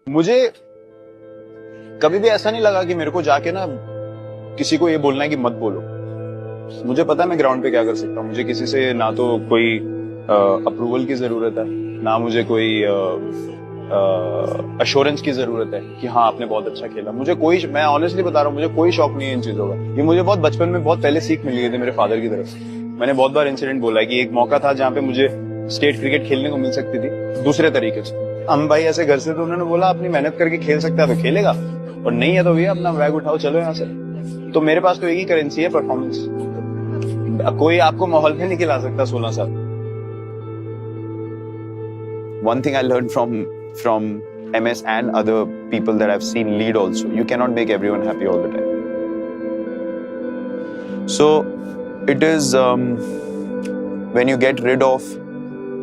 मुझे कभी भी ऐसा नहीं लगा कि मेरे को जाके ना किसी को ये बोलना है कि मत बोलो। मुझे पता है मैं ग्राउंड पे क्या कर सकता हूँ। मुझे किसी से ना तो कोई अप्रूवल की जरूरत है, ना मुझे कोई अश्योरेंस की जरूरत है कि हाँ आपने बहुत अच्छा खेला। मैं ऑनेस्टली बता रहा हूँ, मुझे कोई शौक नहीं है इन चीजों का। ये मुझे बहुत बचपन में बहुत पहले सीख मिल गई थी मेरे फादर की तरफ से। मैंने बहुत बार इंसिडेंट बोला है कि एक मौका था जहाँ पे मुझे स्टेट क्रिकेट खेलने को मिल सकती थी दूसरे तरीके से। हम भाई ऐसे घर से तो उन्होंने बोला अपनी मेहनत करके खेल सकता है तो खेलेगा, और नहीं है तो भैया अपना बैग उठाओ चलो यहाँ से। तो मेरे पास तो एक ही करेंसी है, परफॉर्मेंस। कोई आपको माहौल में नहीं खिला सकता 16 साल। One thing I learned from MS and other people that I've seen lead also, you cannot make everyone happy all the time. So it is when you get rid of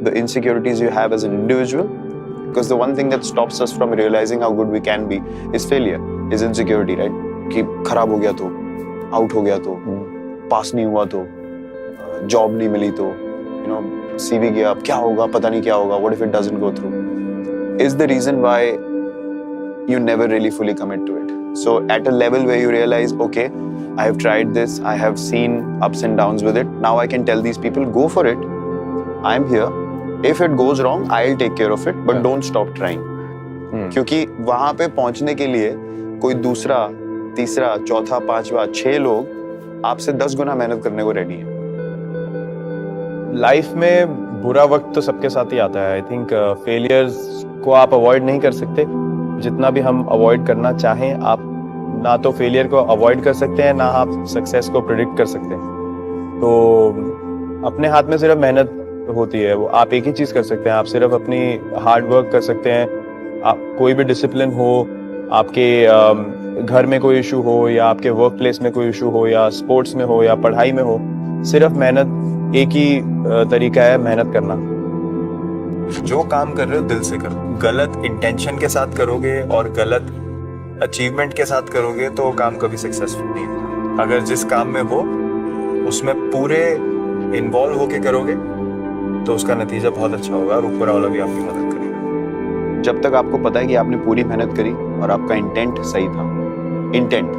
the insecurities you have as an individual, because the one thing that stops us from realizing how good we can be is failure, is insecurity, right? कि खराब हो गया तो, out हो गया तो, पास नहीं हुआ तो, जॉब नहीं मिली तो, you know, CV गया, अब क्या होगा, पता नहीं क्या होगा, what if it doesn't go through, is the reason why you never really fully commit to it. So at a level where you realize, okay, I have tried this, I have seen ups and downs with it, now I can tell these people, go for it, I'm here, if it goes wrong, I'll take care of it, but don't stop trying. क्योंकि वहां पे पहुंचने के लिए कोई दूसरा, तीसरा, चौथा, पांचवा, 6 लोग आपसे 10 गुना मेहनत करने को रेडी है। लाइफ में बुरा वक्त तो सबके साथ ही आता है। आई थिंक फेलियर्स को आप अवॉइड नहीं कर सकते। जितना भी हम अवॉइड करना चाहें, आप ना तो फेलियर को अवॉइड कर सकते हैं, ना आप सक्सेस को प्रेडिक्ट कर सकते हैं। तो अपने हाथ में सिर्फ मेहनत होती है। वो आप एक ही चीज कर सकते हैं, आप सिर्फ अपनी हार्ड वर्क कर सकते हैं। आप कोई भी डिसिप्लिन हो, आपके घर में कोई इशू हो, या आपके वर्क प्लेस में कोई इशू हो, या स्पोर्ट्स में हो, या पढ़ाई में हो, सिर्फ मेहनत एक ही तरीका है, मेहनत करना। जो काम कर रहे हो दिल से करो। गलत इंटेंशन के साथ करोगे और गलत अचीवमेंट के साथ करोगे तो काम कभी सक्सेसफुल नहीं होगा। अगर जिस काम में हो उसमें पूरे इन्वॉल्व होके करोगे तो उसका नतीजा बहुत अच्छा होगा और ऊपर वाला भी आपकी मदद करेगा। जब तक आपको पता है कि आपने पूरी मेहनत करी और आपका इंटेंट सही था। इंटेंट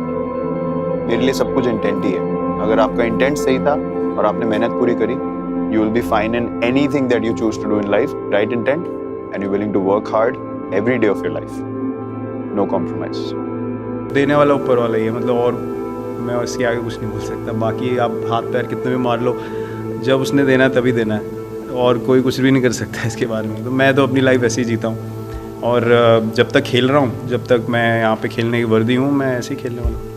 मेरे लिए सब कुछ इंटेंट ही है। अगर आपका इंटेंट सही था और आपने मेहनत पूरी करी, you will be fine in anything that you choose to do in life. Right intent and you're willing to work hard every day of your life. No compromise. देने वाला ऊपर वाला ही है, मतलब, और मैं इसके आगे कुछ नहीं बोल सकता। बाकी आप हाथ पैर कितने भी मार लो, जब उसने देना है तभी देना है, और कोई कुछ भी नहीं कर सकता है इसके बारे में। तो मैं तो अपनी लाइफ ऐसे ही जीता हूँ, और जब तक खेल रहा हूँ, जब तक मैं यहाँ पे खेलने की वर्दी हूँ, मैं ऐसे ही खेलने वाला हूँ।